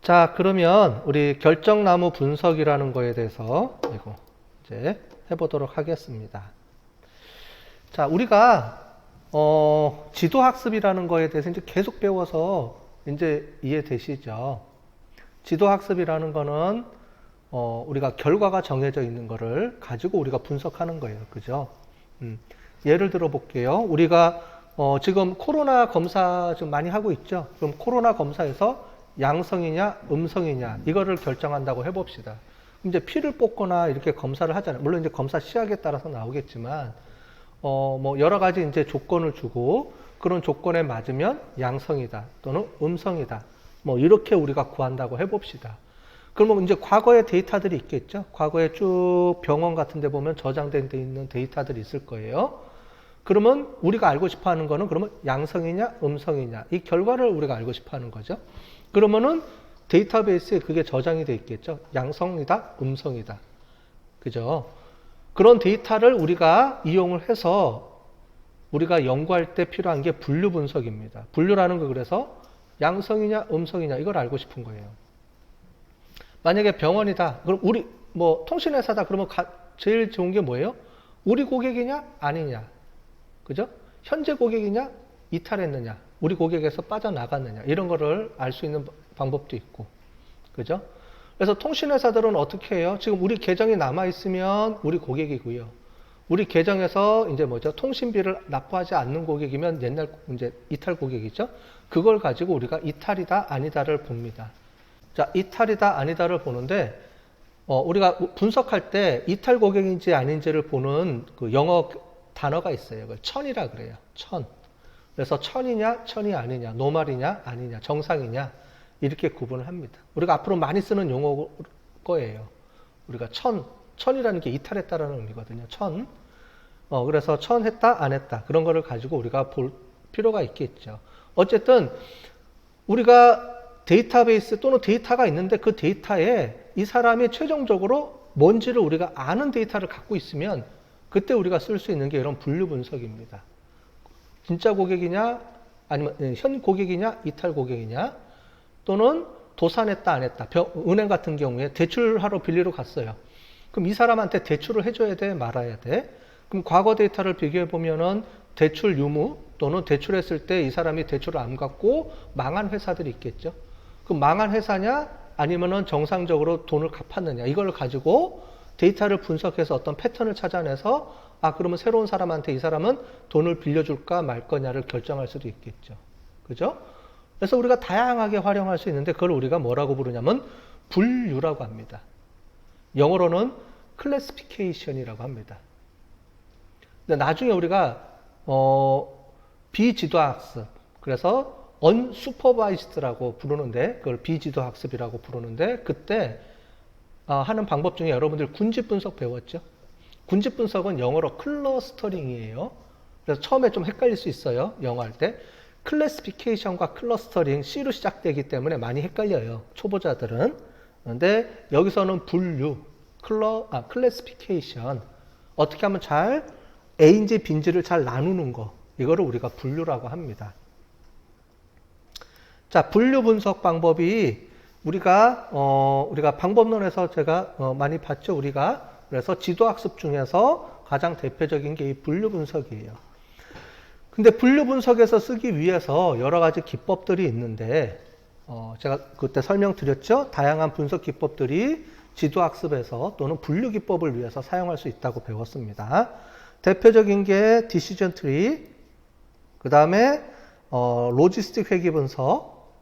자, 그러면 우리 결정나무 분석이라는 거에 대해서 이거 이제 해보도록 하겠습니다. 자, 우리가 지도학습이라는 거에 대해서 이제 계속 배워서 이제 이해되시죠? 지도학습이라는 거는 우리가 결과가 정해져 있는 거를 가지고 우리가 분석하는 거예요. 그죠? 예를 들어 볼게요. 우리가 지금 코로나 검사 좀 많이 하고 있죠? 그럼 코로나 검사에서 양성이냐, 음성이냐, 이거를 결정한다고 해봅시다. 이제 피를 뽑거나 이렇게 검사를 하잖아요. 물론 이제 검사 시약에 따라서 나오겠지만, 뭐 여러 가지 이제 조건을 주고, 그런 조건에 맞으면 양성이다, 또는 음성이다. 뭐 이렇게 우리가 구한다고 해봅시다. 그러면 이제 과거의 데이터들이 있겠죠? 과거에 쭉 병원 같은 데 보면 저장된 데 있는 데이터들이 있을 거예요. 그러면 우리가 알고 싶어 하는 거는 그러면 양성이냐, 음성이냐, 이 결과를 우리가 알고 싶어 하는 거죠. 그러면은 데이터베이스에 그게 저장이 돼 있겠죠. 양성이다, 음성이다. 그죠? 그런 데이터를 우리가 이용을 해서 우리가 연구할 때 필요한 게 분류 분석입니다. 분류라는 거 그래서 양성이냐, 음성이냐 이걸 알고 싶은 거예요. 만약에 병원이다. 그럼 우리 뭐 통신회사다. 그러면 제일 좋은 게 뭐예요? 우리 고객이냐, 아니냐. 그죠? 현재 고객이냐, 이탈했느냐. 우리 고객에서 빠져나갔느냐 이런 거를 알 수 있는 방법도 있고, 그죠? 그래서 통신회사들은 어떻게 해요? 지금 우리 계정이 남아 있으면 우리 고객이고요. 우리 계정에서 이제 뭐죠? 통신비를 납부하지 않는 고객이면 옛날 이제 이탈 고객이죠. 그걸 가지고 우리가 이탈이다 아니다를 봅니다. 자, 이탈이다 아니다를 보는데 우리가 분석할 때 이탈 고객인지 아닌지를 보는 그 영어 단어가 있어요. 그걸 천이라 그래요. 천. 그래서 천이냐, 천이 아니냐, 노말이냐, 아니냐, 정상이냐 이렇게 구분을 합니다. 우리가 앞으로 많이 쓰는 용어 거예요. 우리가 천이라는 게 이탈했다라는 의미거든요. 천. 그래서 천 했다, 안 했다 그런 거를 가지고 우리가 볼 필요가 있겠죠. 어쨌든 우리가 데이터베이스 또는 데이터가 있는데 그 데이터에 이 사람이 최종적으로 뭔지를 우리가 아는 데이터를 갖고 있으면 그때 우리가 쓸 수 있는 게 이런 분류 분석입니다. 진짜 고객이냐, 아니면 현 고객이냐, 이탈 고객이냐, 또는 도산했다, 안 했다. 은행 같은 경우에 대출하러 빌리러 갔어요. 그럼 이 사람한테 대출을 해줘야 돼, 말아야 돼? 그럼 과거 데이터를 비교해 보면은 대출 유무 또는 대출했을 때 이 사람이 대출을 안 갚고 망한 회사들이 있겠죠. 그럼 망한 회사냐, 아니면은 정상적으로 돈을 갚았느냐, 이걸 가지고 데이터를 분석해서 어떤 패턴을 찾아내서 그러면 새로운 사람한테 이 사람은 돈을 빌려줄까 말 거냐를 결정할 수도 있겠죠. 그죠? 그래서 우리가 다양하게 활용할 수 있는데 그걸 우리가 뭐라고 부르냐면 분류라고 합니다. 영어로는 클래시피케이션이라고 합니다. 근데 나중에 우리가 비지도학습, 그래서 unsupervised라고 부르는데 그걸 비지도학습이라고 부르는데 그때 하는 방법 중에 여러분들 군집 분석 배웠죠? 군집 분석은 영어로 클러스터링이에요. 그래서 처음에 좀 헷갈릴 수 있어요. 영어 할 때. 클래시피케이션과 클러스터링 C로 시작되기 때문에 많이 헷갈려요. 초보자들은. 그런데 여기서는 분류, 클래시피케이션. 어떻게 하면 잘 A인지 B인지를 잘 나누는 거. 이거를 우리가 분류라고 합니다. 자, 분류 분석 방법이 우리가 방법론에서 제가 많이 봤죠. 그래서 지도학습 중에서 가장 대표적인 게 이 분류 분석이에요. 근데 분류 분석에서 쓰기 위해서 여러 가지 기법들이 있는데 제가 그때 설명드렸죠. 다양한 분석 기법들이 지도학습에서 또는 분류 기법을 위해서 사용할 수 있다고 배웠습니다. 대표적인 게 디시전 트리, 그 다음에 로지스틱 회귀 분석,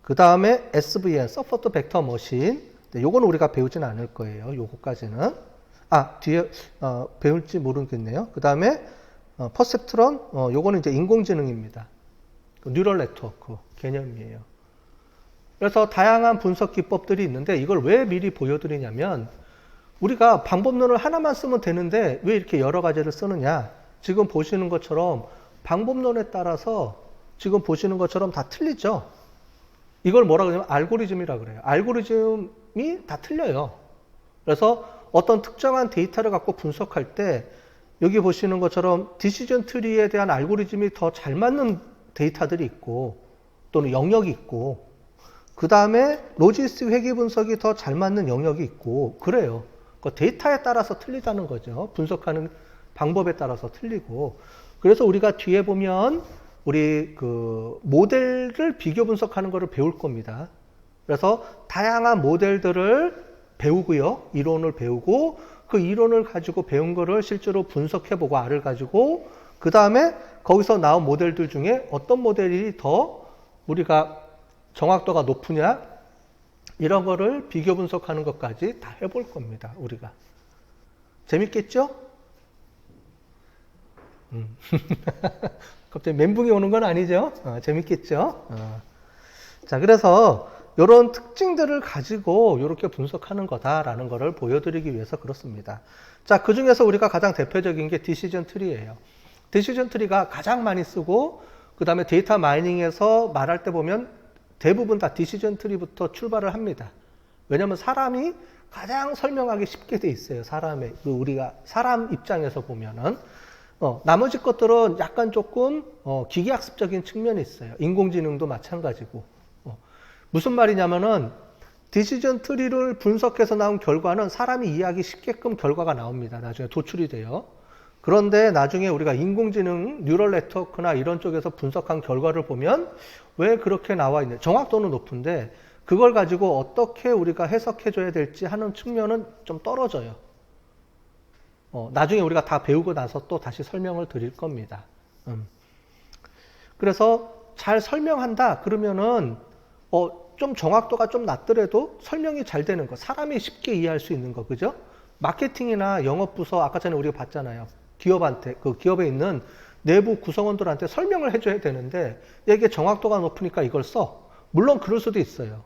그 다음에 SVN, 서포트 벡터 머신. 요거는 우리가 배우진 않을 거예요. 요거까지는. 뒤에 배울지 모르겠네요. 그 다음에 퍼셉트론, 요거는 이제 인공지능입니다. 뉴럴 네트워크 개념이에요. 그래서 다양한 분석 기법들이 있는데 이걸 왜 미리 보여드리냐면 우리가 방법론을 하나만 쓰면 되는데 왜 이렇게 여러 가지를 쓰느냐. 지금 보시는 것처럼 방법론에 따라서 지금 보시는 것처럼 다 틀리죠. 이걸 뭐라고 하냐면 알고리즘이라고 그래요. 알고리즘이 다 틀려요. 그래서 어떤 특정한 데이터를 갖고 분석할 때 여기 보시는 것처럼 디시전 트리에 대한 알고리즘이 더 잘 맞는 데이터들이 있고 또는 영역이 있고 그 다음에 로지스틱 회계 분석이 더 잘 맞는 영역이 있고 그래요. 그 데이터에 따라서 틀리다는 거죠. 분석하는 방법에 따라서 틀리고. 그래서 우리가 뒤에 보면 우리 그 모델을 비교 분석하는 것을 배울 겁니다. 그래서 다양한 모델들을 배우고요. 이론을 배우고 그 이론을 가지고 배운 거를 실제로 분석해보고 R을 가지고 그 다음에 거기서 나온 모델들 중에 어떤 모델이 더 우리가 정확도가 높으냐 이런 거를 비교 분석하는 것까지 다 해볼 겁니다. 우리가. 재밌겠죠? 갑자기 멘붕이 오는 건 아니죠? 재밌겠죠? 자, 그래서 이런 특징들을 가지고 이렇게 분석하는 거다라는 거를 보여드리기 위해서 그렇습니다. 자, 그 중에서 우리가 가장 대표적인 게 디시전 트리예요. 디시전 트리가 가장 많이 쓰고 그 다음에 데이터 마이닝에서 말할 때 보면 대부분 다 디시전 트리부터 출발을 합니다. 왜냐하면 사람이 가장 설명하기 쉽게 돼 있어요. 사람의 우리가 사람 입장에서 보면은 나머지 것들은 약간 조금 기계학습적인 측면이 있어요. 인공지능도 마찬가지고. 무슨 말이냐면은 디시전 트리를 분석해서 나온 결과는 사람이 이해하기 쉽게끔 결과가 나옵니다. 나중에 도출이 돼요. 그런데 나중에 우리가 인공지능 뉴럴 네트워크나 이런 쪽에서 분석한 결과를 보면 왜 그렇게 나와 있냐. 정확도는 높은데 그걸 가지고 어떻게 우리가 해석해줘야 될지 하는 측면은 좀 떨어져요. 나중에 우리가 다 배우고 나서 또 다시 설명을 드릴 겁니다. 그래서 잘 설명한다 그러면은 좀 정확도가 좀 낮더라도 설명이 잘 되는 거, 사람이 쉽게 이해할 수 있는 거, 그죠? 마케팅이나 영업부서 아까 전에 우리가 봤잖아요. 기업한테 그 기업에 있는 내부 구성원들한테 설명을 해줘야 되는데 이게 정확도가 높으니까 이걸 써. 물론 그럴 수도 있어요.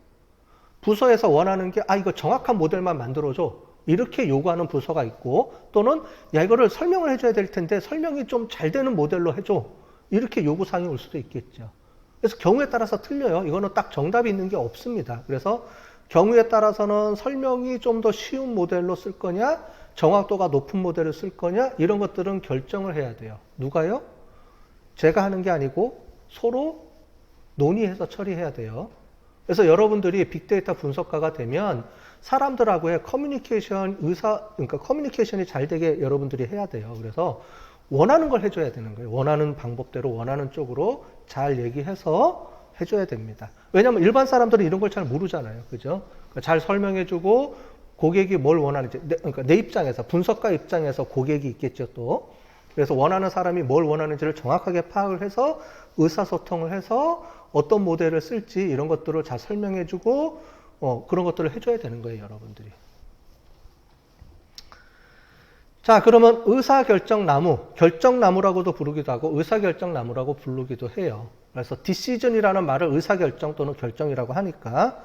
부서에서 원하는 게 이거 정확한 모델만 만들어줘. 이렇게 요구하는 부서가 있고 또는 이거를 설명을 해줘야 될 텐데 설명이 좀 잘 되는 모델로 해줘. 이렇게 요구사항이 올 수도 있겠죠. 그래서 경우에 따라서 틀려요. 이거는 딱 정답이 있는 게 없습니다. 그래서 경우에 따라서는 설명이 좀 더 쉬운 모델로 쓸 거냐 정확도가 높은 모델을 쓸 거냐 이런 것들은 결정을 해야 돼요. 누가요? 제가 하는 게 아니고 서로 논의해서 처리해야 돼요. 그래서 여러분들이 빅데이터 분석가가 되면 사람들하고의 커뮤니케이션, 그러니까 커뮤니케이션이 잘 되게 여러분들이 해야 돼요. 그래서 원하는 걸 해줘야 되는 거예요. 원하는 방법대로 원하는 쪽으로 잘 얘기해서 해줘야 됩니다. 왜냐하면 일반 사람들은 이런 걸 잘 모르잖아요. 그죠? 그러니까 잘 설명해주고 고객이 뭘 원하는지, 그러니까 내 입장에서, 분석가 입장에서 고객이 있겠죠, 또. 그래서 원하는 사람이 뭘 원하는지를 정확하게 파악을 해서 의사소통을 해서 어떤 모델을 쓸지 이런 것들을 잘 설명해주고 그런 것들을 해줘야 되는 거예요, 여러분들이. 자, 그러면 의사결정나무, 결정나무라고도 부르기도 하고 의사결정나무라고 부르기도 해요. 그래서 decision이라는 말을 의사결정 또는 결정이라고 하니까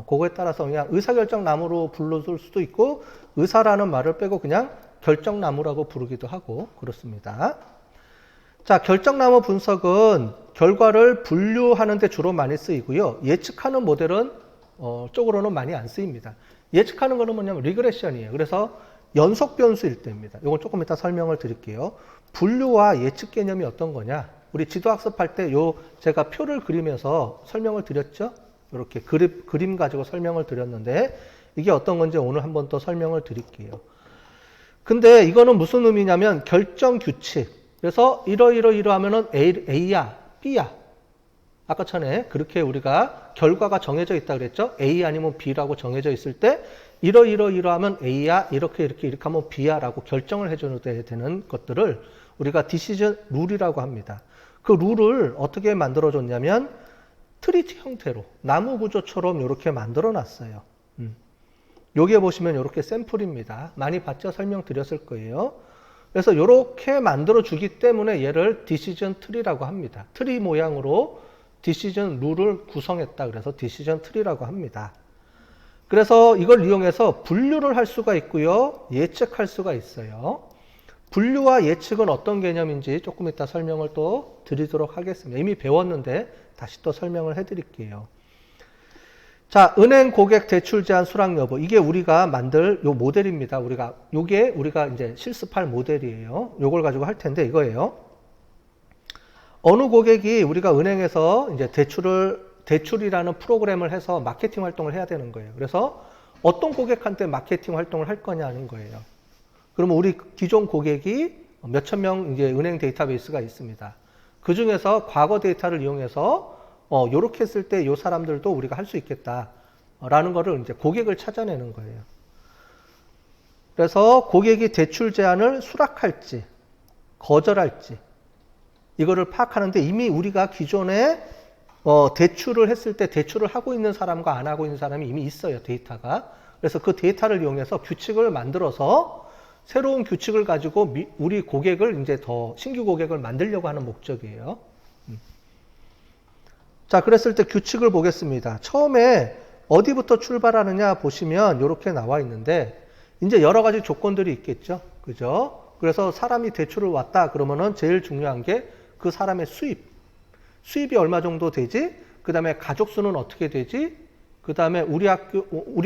그거에 따라서 그냥 의사결정나무로 불러줄 수도 있고 의사라는 말을 빼고 그냥 결정나무라고 부르기도 하고 그렇습니다. 자, 결정나무 분석은 결과를 분류하는 데 주로 많이 쓰이고요. 예측하는 모델은 쪽으로는 많이 안 쓰입니다. 예측하는 거는 뭐냐면 리그레션이에요. 그래서 연속 변수일 때입니다. 이건 조금 이따 설명을 드릴게요. 분류와 예측 개념이 어떤 거냐? 우리 지도학습할 때 제가 표를 그리면서 설명을 드렸죠? 이렇게 그림 가지고 설명을 드렸는데 이게 어떤 건지 오늘 한번 더 설명을 드릴게요. 근데 이거는 무슨 의미냐면 결정 규칙. 그래서 이러하면은 A야, B야. 아까 전에 그렇게 우리가 결과가 정해져 있다 그랬죠? A 아니면 B라고 정해져 있을 때 이러하면 A야, 이렇게 하면 B야 라고 결정을 해줘야 되는 것들을 우리가 디시전 룰이라고 합니다. 그 룰을 어떻게 만들어줬냐면 트리티 형태로 나무 구조처럼 이렇게 만들어 놨어요. 여기에 보시면 이렇게 샘플입니다. 많이 봤죠? 설명드렸을 거예요. 그래서 이렇게 만들어 주기 때문에 얘를 디시전 트리라고 합니다. 트리 모양으로 디시전 룰을 구성했다. 그래서 디시전 트리라고 합니다. 그래서 이걸 이용해서 분류를 할 수가 있고요. 예측할 수가 있어요. 분류와 예측은 어떤 개념인지 조금 이따 설명을 또 드리도록 하겠습니다. 이미 배웠는데 다시 또 설명을 해드릴게요. 자, 은행 고객 대출 제한 수락 여부. 이게 우리가 만들 요 모델입니다. 요게 우리가 이제 실습할 모델이에요. 요걸 가지고 할 텐데 이거예요. 어느 고객이 우리가 은행에서 이제 대출을 대출이라는 프로그램을 해서 마케팅 활동을 해야 되는 거예요. 그래서 어떤 고객한테 마케팅 활동을 할 거냐는 거예요. 그러면 우리 기존 고객이 몇천 명 이제 은행 데이터베이스가 있습니다. 그 중에서 과거 데이터를 이용해서 요렇게 했을 때 요 사람들도 우리가 할 수 있겠다라는 거를 이제 고객을 찾아내는 거예요. 그래서 고객이 대출 제한을 수락할지 거절할지 이거를 파악하는데 이미 우리가 기존에 대출을 했을 때 대출을 하고 있는 사람과 안 하고 있는 사람이 이미 있어요, 데이터가. 그래서 그 데이터를 이용해서 규칙을 만들어서 새로운 규칙을 가지고 우리 고객을 이제 더 신규 고객을 만들려고 하는 목적이에요. 자, 그랬을 때 규칙을 보겠습니다. 처음에 어디부터 출발하느냐 보시면 이렇게 나와 있는데 이제 여러 가지 조건들이 있겠죠. 그죠? 그래서 사람이 대출을 왔다 그러면은 제일 중요한 게 그 사람의 수입이 얼마 정도 되지? 그 다음에 가족 수는 어떻게 되지? 그 다음에 우리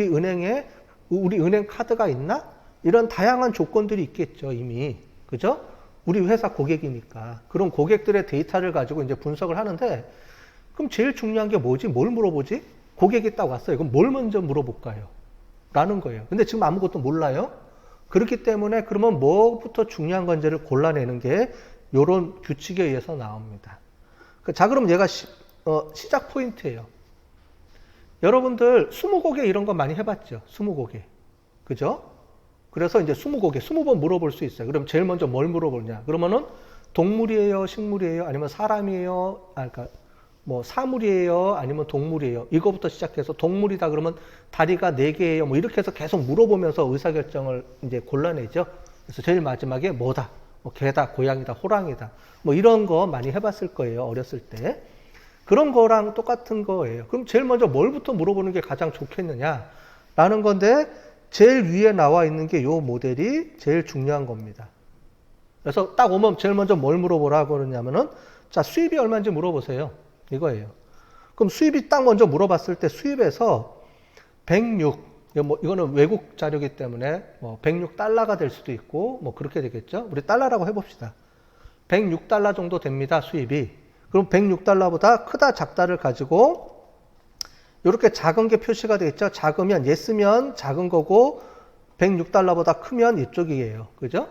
은행 카드가 있나? 이런 다양한 조건들이 있겠죠, 이미. 그죠? 우리 회사 고객이니까. 그런 고객들의 데이터를 가지고 이제 분석을 하는데, 그럼 제일 중요한 게 뭐지? 뭘 물어보지? 고객이 딱 왔어요. 그럼 뭘 먼저 물어볼까요? 라는 거예요. 근데 지금 아무것도 몰라요? 그렇기 때문에 그러면 뭐부터 중요한 건지를 골라내는 게 이런 규칙에 의해서 나옵니다. 자, 그럼 얘가 시작 포인트예요. 여러분들 20곡에 이런 거 많이 해봤죠? 20곡에. 그죠? 그래서 이제 20곡에 20번 물어볼 수 있어요. 그럼 제일 먼저 뭘 물어보냐? 그러면은 동물이에요? 식물이에요? 아니면 사람이에요? 그러니까 뭐 사물이에요? 아니면 동물이에요? 이거부터 시작해서 동물이다 그러면 다리가 4개예요? 뭐 이렇게 해서 계속 물어보면서 의사결정을 이제 골라내죠. 그래서 제일 마지막에 뭐다? 뭐 개다, 고양이다, 호랑이다. 뭐 이런 거 많이 해봤을 거예요. 어렸을 때. 그런 거랑 똑같은 거예요. 그럼 제일 먼저 뭘부터 물어보는 게 가장 좋겠느냐? 라는 건데 제일 위에 나와 있는 게 이 모델이 제일 중요한 겁니다. 그래서 딱 오면 제일 먼저 뭘 물어보라고 그러냐면은 자, 수입이 얼마인지 물어보세요. 이거예요. 그럼 수입이 딱 먼저 물어봤을 때 수입에서 106, 이거는 외국 자료이기 때문에 뭐 106달러가 될 수도 있고 뭐 그렇게 되겠죠. 우리 달러라고 해봅시다. 106달러 정도 됩니다, 수입이. 그럼 106달러보다 크다 작다를 가지고 이렇게 작은 게 표시가 되겠죠. 작으면 예스면 작은 거고 106달러보다 크면 이쪽이에요. 그죠?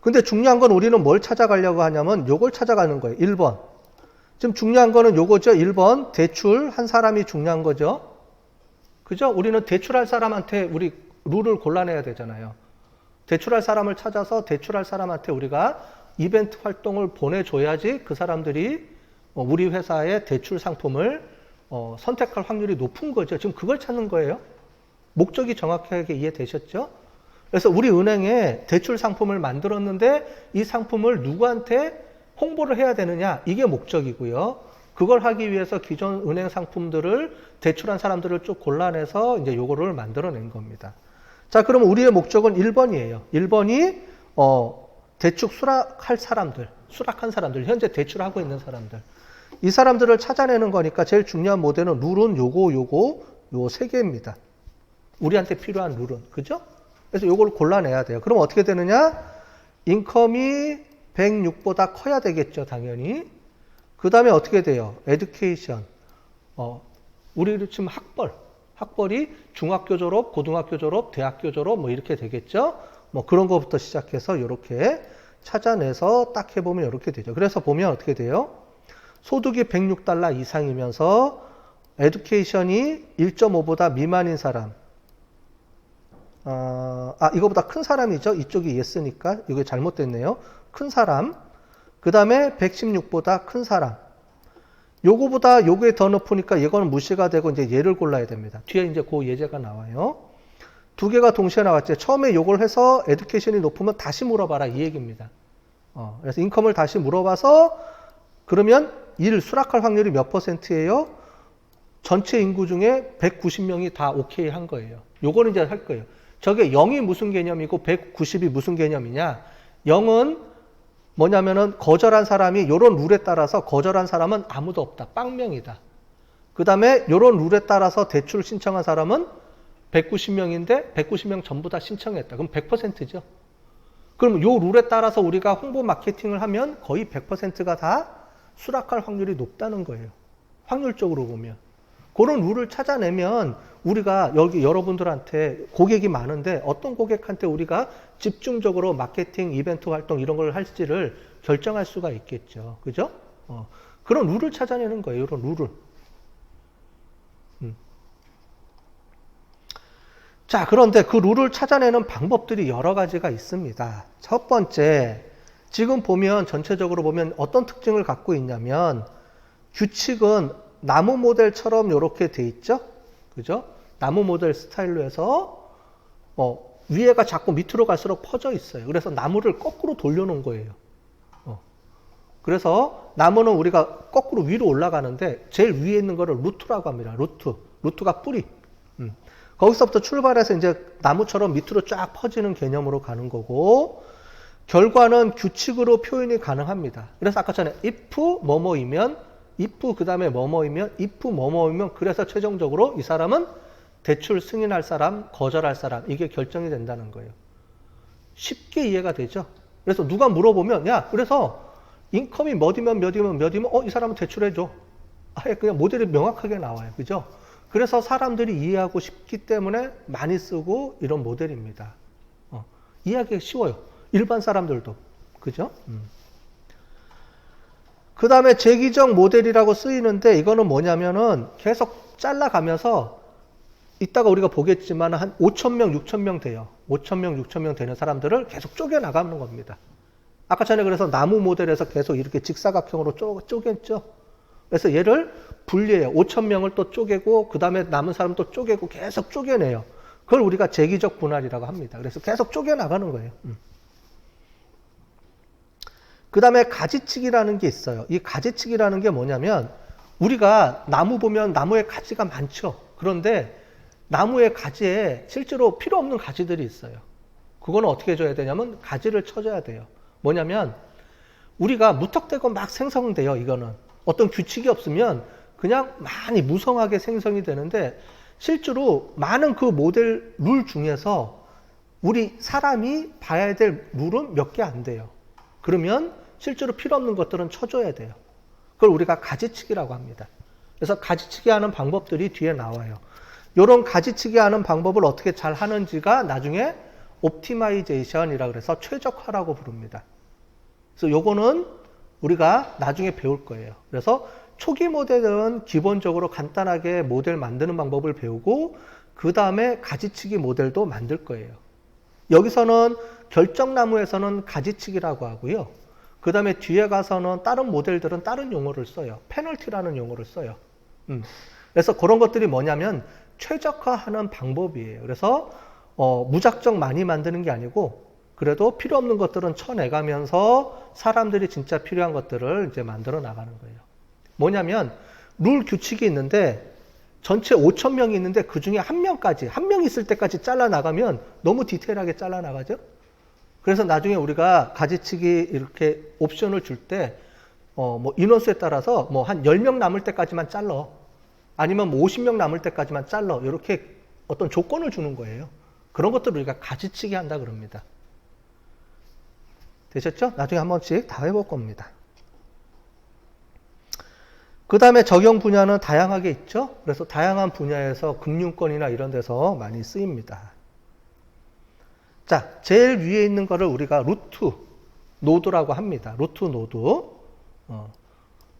근데 중요한 건 우리는 뭘 찾아가려고 하냐면 요걸 찾아가는 거예요. 1번. 지금 중요한 거는 요거죠. 1번. 대출 한 사람이 중요한 거죠. 그죠? 우리는 대출할 사람한테 우리 룰을 골라내야 되잖아요. 대출할 사람을 찾아서 대출할 사람한테 우리가 이벤트 활동을 보내줘야지 그 사람들이 우리 회사의 대출 상품을 선택할 확률이 높은 거죠. 지금 그걸 찾는 거예요. 목적이 정확하게 이해되셨죠? 그래서 우리 은행에 대출 상품을 만들었는데 이 상품을 누구한테 홍보를 해야 되느냐? 이게 목적이고요. 그걸 하기 위해서 기존 은행 상품들을 대출한 사람들을 쭉 골라내서 이제 요거를 만들어낸 겁니다. 자, 그러면 우리의 목적은 1번이에요. 1번이 대출 수락한 사람들, 현재 대출하고 있는 사람들. 이 사람들을 찾아내는 거니까 제일 중요한 모델은 룰은 요거, 요 3개입니다. 우리한테 필요한 룰은. 그죠? 그래서 요걸 골라내야 돼요. 그럼 어떻게 되느냐? 인컴이 106보다 커야 되겠죠, 당연히. 그 다음에 어떻게 돼요? 에듀케이션. 우리 지금 학벌이 중학교 졸업, 고등학교 졸업, 대학교 졸업 뭐 이렇게 되겠죠? 뭐 그런 거부터 시작해서 이렇게 찾아내서 딱 해보면 이렇게 되죠. 그래서 보면 어떻게 돼요? 소득이 106달러 이상이면서 에듀케이션이 1.5보다 미만인 사람. 이거보다 큰 사람이죠. 이쪽이 예스니까. 이게 잘못됐네요. 큰 사람. 그 다음에 116보다 큰 사람. 요거보다 요게 더 높으니까 이거는 무시가 되고 이제 얘를 골라야 됩니다. 뒤에 이제 그 예제가 나와요. 두 개가 동시에 나왔죠. 처음에 요걸 해서 에듀케이션이 높으면 다시 물어봐라 이 얘기입니다. 그래서 인컴을 다시 물어봐서 그러면 수락할 확률이 몇 %예요? 전체 인구 중에 190명이 다 오케이 한 거예요. 요거는 이제 할 거예요. 저게 0이 무슨 개념이고 190이 무슨 개념이냐? 0은 뭐냐면은 거절한 사람이 요런 룰에 따라서 거절한 사람은 아무도 없다. 빵명이다. 그 다음에 요런 룰에 따라서 대출 신청한 사람은 190명인데 190명 전부 다 신청했다. 그럼 100%죠. 그럼 요 룰에 따라서 우리가 홍보 마케팅을 하면 거의 100%가 다 수락할 확률이 높다는 거예요. 확률적으로 보면. 그런 룰을 찾아내면 우리가 여기 여러분들한테 고객이 많은데 어떤 고객한테 우리가 집중적으로 마케팅, 이벤트 활동 이런 걸 할지를 결정할 수가 있겠죠. 그죠? 그런 룰을 찾아내는 거예요. 이런 룰을. 자, 그런데 그 룰을 찾아내는 방법들이 여러 가지가 있습니다. 첫 번째, 지금 보면 전체적으로 보면 어떤 특징을 갖고 있냐면 규칙은 나무 모델처럼 이렇게 돼 있죠? 그죠? 나무 모델 스타일로 해서 위에가 자꾸 밑으로 갈수록 퍼져 있어요. 그래서 나무를 거꾸로 돌려놓은 거예요. 그래서 나무는 우리가 거꾸로 위로 올라가는데 제일 위에 있는 거를 루트라고 합니다. 루트가 뿌리. 거기서부터 출발해서 이제 나무처럼 밑으로 쫙 퍼지는 개념으로 가는 거고, 결과는 규칙으로 표현이 가능합니다. 그래서 아까 전에 if 뭐뭐이면, if 그 다음에 뭐뭐이면, if 뭐뭐이면, 그래서 최종적으로 이 사람은 대출 승인할 사람, 거절할 사람, 이게 결정이 된다는 거예요. 쉽게 이해가 되죠? 그래서 누가 물어보면, 야, 그래서 인컴이 몇이면, 이 사람은 대출해줘. 아예 그냥 모델이 명확하게 나와요. 그죠? 그래서 사람들이 이해하고 싶기 때문에 많이 쓰고 이런 모델입니다. 이해하기 쉬워요. 일반 사람들도. 그죠? 그 다음에 재기적 모델이라고 쓰이는데 이거는 뭐냐면은 계속 잘라가면서 이따가 우리가 보겠지만 한 5,000명, 6,000명 돼요. 5,000명, 6,000명 되는 사람들을 계속 쪼개나가는 겁니다. 아까 전에 그래서 나무 모델에서 계속 이렇게 직사각형으로 쪼갰죠. 그래서 얘를 분리해요. 5,000명을 또 쪼개고 그 다음에 남은 사람 또 쪼개고 계속 쪼개내요. 그걸 우리가 재기적 분할이라고 합니다. 그래서 계속 쪼개나가는 거예요. 그 다음에 가지치기라는 게 있어요. 이 가지치기라는 게 뭐냐면 우리가 나무 보면 나무에 가지가 많죠. 그런데 나무의 가지에 실제로 필요 없는 가지들이 있어요. 그거는 어떻게 해줘야 되냐면 가지를 쳐줘야 돼요. 뭐냐면 우리가 무턱대고 막 생성돼요. 이거는 어떤 규칙이 없으면 그냥 많이 무성하게 생성이 되는데 실제로 많은 그 모델 룰 중에서 우리 사람이 봐야 될 룰은 몇 개 안 돼요. 그러면 실제로 필요 없는 것들은 쳐줘야 돼요. 그걸 우리가 가지치기라고 합니다. 그래서 가지치기 하는 방법들이 뒤에 나와요. 이런 가지치기 하는 방법을 어떻게 잘 하는지가 나중에 옵티마이제이션이라고 해서 최적화라고 부릅니다. 그래서 요거는 우리가 나중에 배울 거예요. 그래서 초기 모델은 기본적으로 간단하게 모델 만드는 방법을 배우고 그 다음에 가지치기 모델도 만들 거예요. 여기서는 결정나무에서는 가지치기라고 하고요. 그 다음에 뒤에 가서는 다른 모델들은 다른 용어를 써요. 페널티라는 용어를 써요. 그래서 그런 것들이 뭐냐면 최적화하는 방법이에요. 그래서 무작정 많이 만드는 게 아니고 그래도 필요 없는 것들은 쳐내가면서 사람들이 진짜 필요한 것들을 이제 만들어 나가는 거예요. 뭐냐면 룰 규칙이 있는데 전체 5,000명이 있는데 그 중에 한 명 있을 때까지 잘라나가면 너무 디테일하게 잘라나가죠. 그래서 나중에 우리가 가지치기 이렇게 옵션을 줄 때 뭐 인원수에 따라서 뭐 한 10명 남을 때까지만 잘라. 아니면 뭐 50명 남을 때까지만 잘라. 이렇게 어떤 조건을 주는 거예요. 그런 것들을 우리가 가지치기 한다 그럽니다. 되셨죠? 나중에 한 번씩 다 해볼 겁니다. 그 다음에 적용 분야는 다양하게 있죠? 그래서 다양한 분야에서 금융권이나 이런 데서 많이 쓰입니다. 자, 제일 위에 있는 거를 우리가 루트 노드라고 합니다. 루트 노드.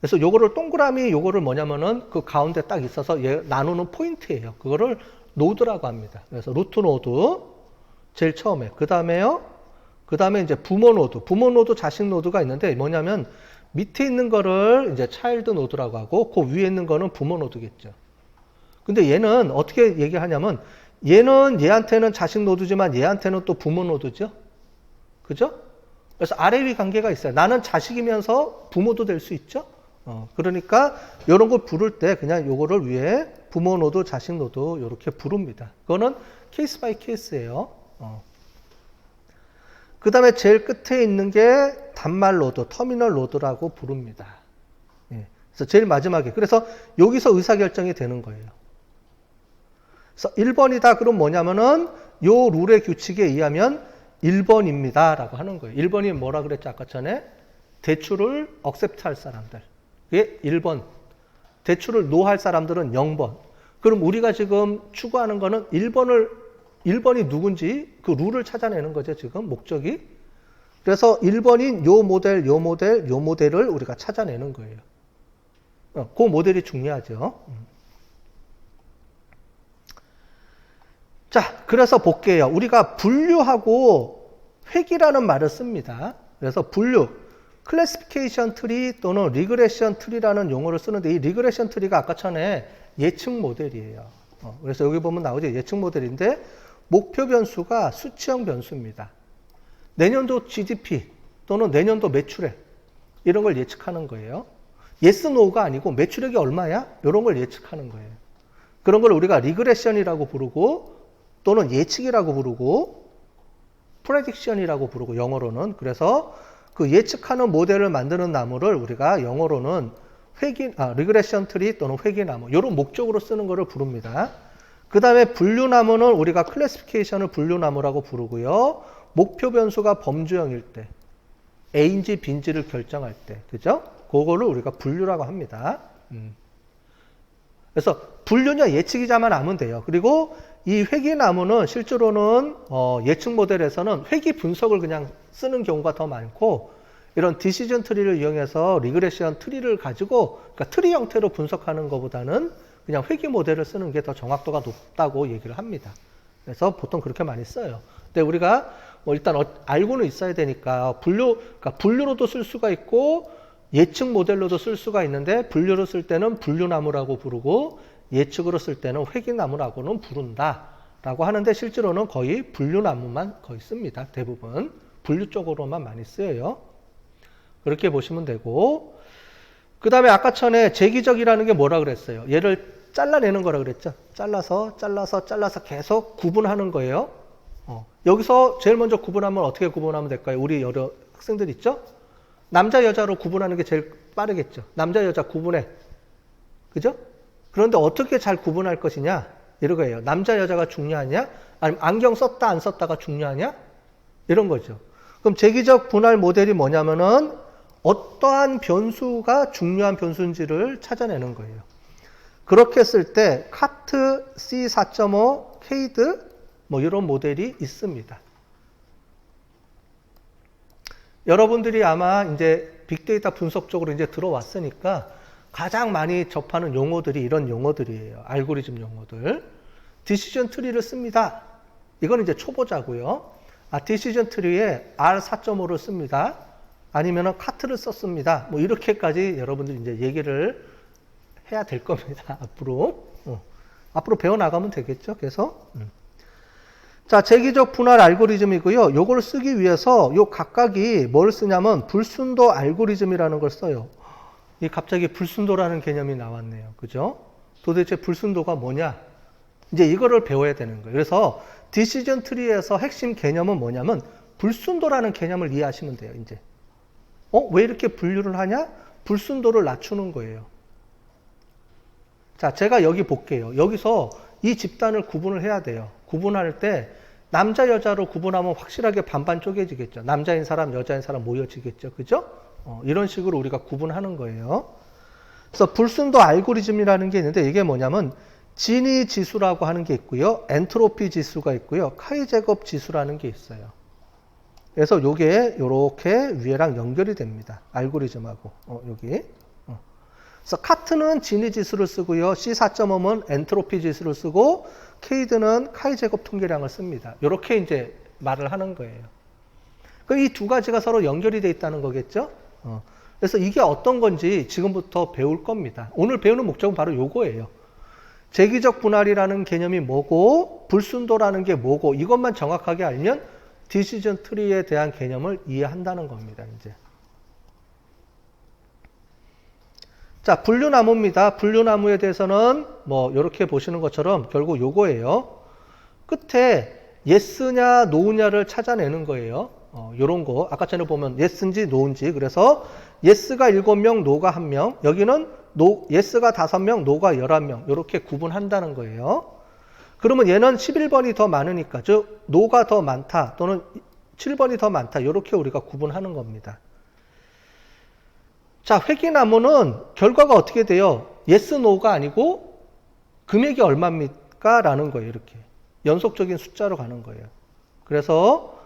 그래서 요거를 동그라미 요거를 뭐냐면은 그 가운데 딱 있어서 얘 나누는 포인트예요. 그거를 노드라고 합니다. 그래서 루트 노드 제일 처음에. 그 다음에 이제 부모 노드, 자식 노드가 있는데 뭐냐면 밑에 있는 거를 이제 차일드 노드라고 하고 그 위에 있는 거는 부모 노드겠죠. 근데 얘는 어떻게 얘기하냐면 얘는 얘한테는 자식 노드지만 얘한테는 또 부모 노드죠. 그죠? 그래서 아래 위 관계가 있어요. 나는 자식이면서 부모도 될 수 있죠. 그러니까 이런 걸 부를 때 그냥 요거를 위에 부모 노드, 자식 노드 이렇게 부릅니다. 그거는 케이스 바이 케이스예요. 그 다음에 제일 끝에 있는 게 단말 노드, 터미널 노드라고 부릅니다. 예. 그래서 제일 마지막에. 그래서 여기서 의사결정이 되는 거예요. 그래서 1번이다. 그럼 뭐냐면은 요 룰의 규칙에 의하면 1번입니다. 라고 하는 거예요. 1번이 뭐라 그랬죠? 아까 전에 대출을 억셉트 할 사람들. 그게 1번. 대출을 노 할 사람들은 0번. 그럼 우리가 지금 추구하는 거는 1번이 누군지 그 룰을 찾아내는 거죠, 지금 목적이. 그래서 1번인 요 모델, 요 모델, 요 모델을 우리가 찾아내는 거예요. 그 모델이 중요하죠. 자, 그래서 볼게요. 우리가 분류하고 획이라는 말을 씁니다. 그래서 분류, 클래시피케이션 트리 또는 리그레션 트리라는 용어를 쓰는데 이 리그레션 트리가 아까 전에 예측 모델이에요. 그래서 여기 보면 나오죠. 예측 모델인데 목표 변수가 수치형 변수입니다. 내년도 GDP 또는 내년도 매출액 이런 걸 예측하는 거예요. yes, no가 아니고 매출액이 얼마야? 이런 걸 예측하는 거예요. 그런 걸 우리가 리그레션이라고 부르고 또는 예측이라고 부르고 프레딕션이라고 부르고 영어로는. 그래서 그 예측하는 모델을 만드는 나무를 우리가 영어로는 리그레션 트리 또는 회귀나무 이런 목적으로 쓰는 거를 부릅니다. 그 다음에 분류나무는 우리가 클래시피케이션을 분류나무라고 부르고요. 목표 변수가 범주형일 때 A인지 B인지를 결정할 때 그죠? 그거를 우리가 분류라고 합니다. 그래서 분류냐 예측이자만 하면 돼요. 그리고 이 회귀나무는 실제로는 예측 모델에서는 회귀 분석을 그냥 쓰는 경우가 더 많고 이런 디시전 트리를 이용해서 리그레션 트리를 가지고 그러니까 트리 형태로 분석하는 것보다는 그냥 회귀 모델을 쓰는 게 더 정확도가 높다고 얘기를 합니다. 그래서 보통 그렇게 많이 써요. 근데 우리가 일단 알고는 있어야 되니까 그러니까 분류로도 쓸 수가 있고 예측 모델로도 쓸 수가 있는데 분류로 쓸 때는 분류나무라고 부르고 예측으로 쓸 때는 회귀나무라고는 부른다라고 하는데 실제로는 거의 분류나무만 거의 씁니다. 대부분 분류 쪽으로만 많이 쓰여요. 그렇게 보시면 되고 그 다음에 아까 전에 재기적이라는 게 뭐라 그랬어요? 얘를 잘라내는 거라 그랬죠. 잘라서 계속 구분하는 거예요. 여기서 제일 먼저 구분하면 어떻게 구분하면 될까요? 우리 여러 학생들 있죠? 남자 여자로 구분하는 게 제일 빠르겠죠. 남자 여자 구분해. 그죠? 그런데 어떻게 잘 구분할 것이냐? 이런 거예요. 남자 여자가 중요하냐? 아니면 안경 썼다 안 썼다가 중요하냐? 이런 거죠. 그럼 재기적 분할 모델이 뭐냐면은 어떠한 변수가 중요한 변수인지를 찾아내는 거예요. 그렇게 했을 때 카트, C4.5, 케이드 뭐 이런 모델이 있습니다. 여러분들이 아마 이제 빅데이터 분석 쪽으로 이제 들어왔으니까 가장 많이 접하는 용어들이 이런 용어들이에요. 알고리즘 용어들. 디시전 트리를 씁니다. 이건 이제 초보자고요. 디시전 트리에 R4.5를 씁니다. 아니면은 카트를 썼습니다. 뭐 이렇게까지 여러분들이 이제 얘기를 해야 될 겁니다. 앞으로 배워나가면 되겠죠. 그래서 자, 재기적 분할 알고리즘이고요. 요걸 쓰기 위해서 요 각각이 뭘 쓰냐면 불순도 알고리즘이라는 걸 써요. 이 갑자기 불순도라는 개념이 나왔네요. 그죠? 도대체 불순도가 뭐냐? 이제 이거를 배워야 되는 거예요. 그래서 디시전 트리에서 핵심 개념은 뭐냐면 불순도라는 개념을 이해하시면 돼요. 이제 왜 이렇게 분류를 하냐? 불순도를 낮추는 거예요. 자, 제가 여기 볼게요. 여기서 이 집단을 구분을 해야 돼요. 구분할 때 남자 여자로 구분하면 확실하게 반반 쪼개지겠죠. 남자인 사람 여자인 사람 모여지겠죠. 그죠? 이런 식으로 우리가 구분하는 거예요. 그래서 불순도 알고리즘이라는 게 있는데 이게 뭐냐면 진위 지수라고 하는 게 있고요. 엔트로피 지수가 있고요. 카이 제곱 지수라는 게 있어요. 그래서 요게 요렇게 위에랑 연결이 됩니다. 알고리즘하고 여기. 그래서 카트는 진위 지수를 쓰고요. C4.5는 엔트로피 지수를 쓰고 케이드는 카이 제곱 통계량을 씁니다. 요렇게 이제 말을 하는 거예요. 그럼 이 두 가지가 서로 연결이 돼 있다는 거겠죠? 그래서 이게 어떤 건지 지금부터 배울 겁니다. 오늘 배우는 목적은 바로 요거예요. 재기적 분할이라는 개념이 뭐고 불순도라는 게 뭐고 이것만 정확하게 알면 디시전 트리에 대한 개념을 이해한다는 겁니다. 이제. 자, 분류나무입니다. 분류나무에 대해서는 뭐 이렇게 보시는 것처럼 결국 요거예요. 끝에 yes냐 no냐를 찾아내는 거예요. 요런 거 아까 전에 보면 yes인지 no인지 그래서 yes가 7명, no가 1명 여기는 yes가 5명, no가 11명 이렇게 구분한다는 거예요. 그러면 얘는 11번이 더 많으니까 즉 no가 더 많다 또는 7번이 더 많다 이렇게 우리가 구분하는 겁니다. 자, 회기나무는 결과가 어떻게 돼요? yes, no가 아니고 금액이 얼마입니까? 라는 거예요. 이렇게 연속적인 숫자로 가는 거예요. 그래서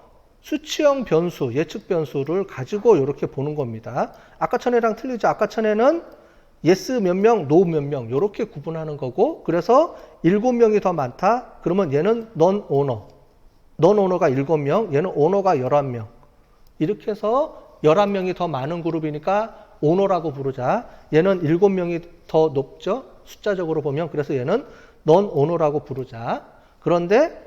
수치형 변수, 예측 변수를 가지고 이렇게 보는 겁니다. 아까 전에랑 틀리죠? 아까 전에는 yes 몇 명, no 몇 명 이렇게 구분하는 거고, 그래서 7명이 더 많다. 그러면 얘는 non-owner. non-owner가 7명, 얘는 owner가 11명. 이렇게 해서 11명이 더 많은 그룹이니까 owner라고 부르자. 얘는 7명이 더 높죠? 숫자적으로 보면. 그래서 얘는 non-owner라고 부르자. 그런데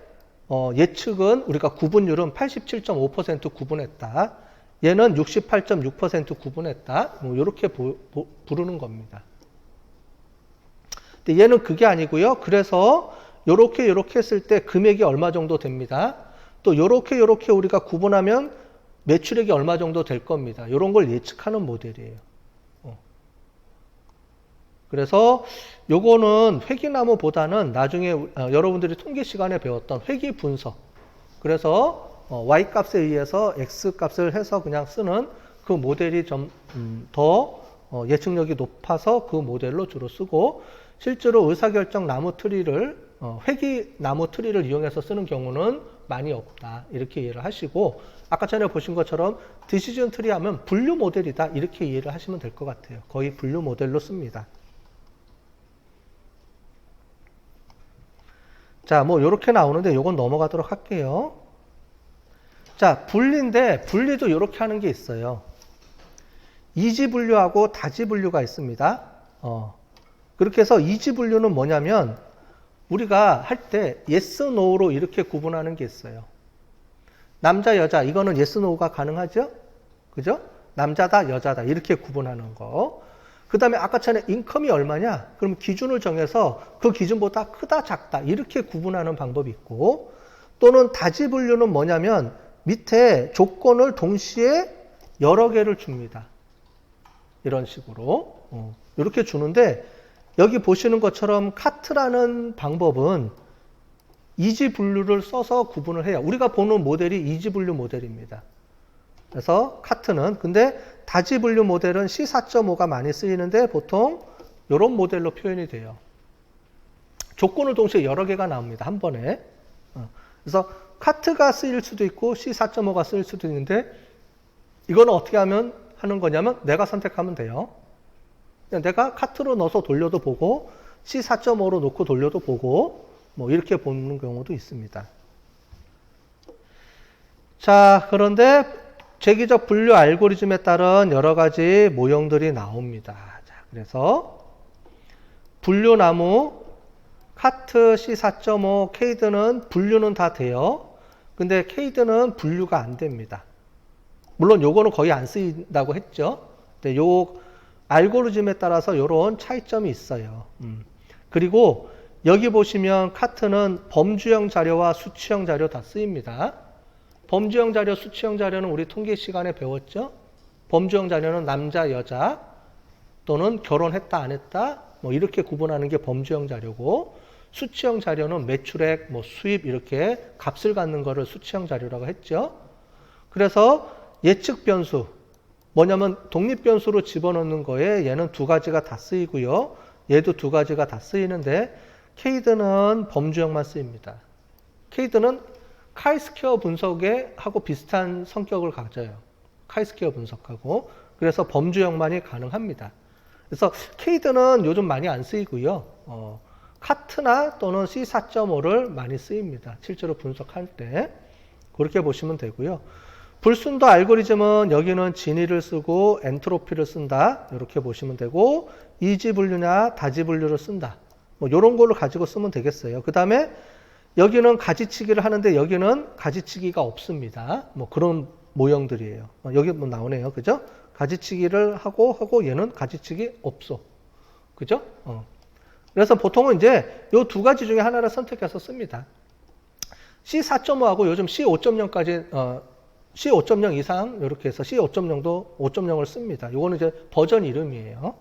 예측은 우리가 구분율은 87.5% 구분했다. 얘는 68.6% 구분했다. 뭐 이렇게 부르는 겁니다. 근데 얘는 그게 아니고요. 그래서 요렇게 했을 때 금액이 얼마 정도 됩니다. 또 요렇게 우리가 구분하면 매출액이 얼마 정도 될 겁니다. 이런 걸 예측하는 모델이에요. 그래서 요거는 회기나무보다는 나중에 여러분들이 통계 시간에 배웠던 회기 분석. 그래서 y 값에 의해서 x 값을 해서 그냥 쓰는 그 모델이 좀 더 예측력이 높아서 그 모델로 주로 쓰고, 실제로 의사결정 나무 트리를 회기 나무 트리를 이용해서 쓰는 경우는 많이 없다. 이렇게 이해를 하시고, 아까 전에 보신 것처럼 디시전 트리 하면 분류 모델이다. 이렇게 이해를 하시면 될 것 같아요. 거의 분류 모델로 씁니다. 자, 뭐 이렇게 나오는데 요건 넘어가도록 할게요. 자, 분리인데 분리도 이렇게 하는 게 있어요. 이지 분류하고 다지 분류가 있습니다. 그렇게 해서 이지 분류는 뭐냐면 우리가 할 때 yes, no로 이렇게 구분하는 게 있어요. 남자, 여자 이거는 yes, no가 가능하죠? 그죠? 남자다, 여자다 이렇게 구분하는 거. 그 다음에 아까 전에 인컴이 얼마냐? 그럼 기준을 정해서 그 기준보다 크다, 작다 이렇게 구분하는 방법이 있고, 또는 다지 분류는 뭐냐면 밑에 조건을 동시에 여러 개를 줍니다. 이런 식으로 이렇게 주는데, 여기 보시는 것처럼 카트라는 방법은 이지 분류를 써서 구분을 해요. 우리가 보는 모델이 이지 분류 모델입니다. 그래서 카트는, 근데 다지 분류 모델은 C4.5가 많이 쓰이는데 보통 이런 모델로 표현이 돼요. 조건을 동시에 여러 개가 나옵니다. 한 번에. 그래서 카트가 쓰일 수도 있고 C4.5가 쓰일 수도 있는데, 이거는 어떻게 하는 거냐면 내가 선택하면 돼요. 그냥 내가 카트로 넣어서 돌려도 보고 C4.5로 놓고 돌려도 보고 뭐 이렇게 보는 경우도 있습니다. 자, 그런데 재기적 분류 알고리즘에 따른 여러 가지 모형들이 나옵니다. 자, 그래서 분류나무, 카트, C4.5, 케이드는 분류는 다 돼요. 근데 케이드는 분류가 안 됩니다. 물론 요거는 거의 안 쓰인다고 했죠. 근데 요 알고리즘에 따라서 이런 차이점이 있어요. 그리고 여기 보시면 카트는 범주형 자료와 수치형 자료 다 쓰입니다. 범주형 자료, 수치형 자료는 우리 통계 시간에 배웠죠. 범주형 자료는 남자, 여자 또는 결혼했다, 안 했다 뭐 이렇게 구분하는 게 범주형 자료고, 수치형 자료는 매출액, 뭐 수입 이렇게 값을 갖는 거를 수치형 자료라고 했죠. 그래서 예측 변수 뭐냐면 독립 변수로 집어넣는 거에 얘는 두 가지가 다 쓰이고요. 얘도 두 가지가 다 쓰이는데 케이드는 범주형만 쓰입니다. 케이드는 카이스퀘어 분석에 하고 비슷한 성격을 가져요. 카이스퀘어 분석하고. 그래서 범주형만이 가능합니다. 그래서 케이드는 요즘 많이 안 쓰이고요. 카트나 또는 C4.5를 많이 쓰입니다. 실제로 분석할 때. 그렇게 보시면 되고요. 불순도 알고리즘은 여기는 진위를 쓰고 엔트로피를 쓴다. 이렇게 보시면 되고, 이지 분류냐 다지 분류를 쓴다. 뭐 이런 걸로 가지고 쓰면 되겠어요. 그 다음에 여기는 가지치기를 하는데 여기는 가지치기가 없습니다. 뭐 그런 모형들이에요. 여기 뭐 나오네요. 그죠? 가지치기를 하고 얘는 가지치기 없어. 그죠? 그래서 보통은 이제 이 두 가지 중에 하나를 선택해서 씁니다. C4.5하고 요즘 C5.0까지 C5.0 이상 이렇게 해서 C5.0도 5.0을 씁니다. 요거는 이제 버전 이름이에요.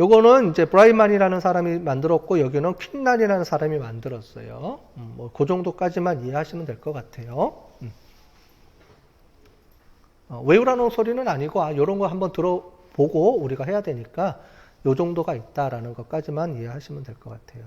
요거는 이제 브라이만이라는 사람이 만들었고 여기는 퀸란이라는 사람이 만들었어요. 뭐 그 정도까지만 이해하시면 될 것 같아요. 외우라는 소리는 아니고 이런 거 한번 들어보고 우리가 해야 되니까 요 정도가 있다라는 것까지만 이해하시면 될 것 같아요.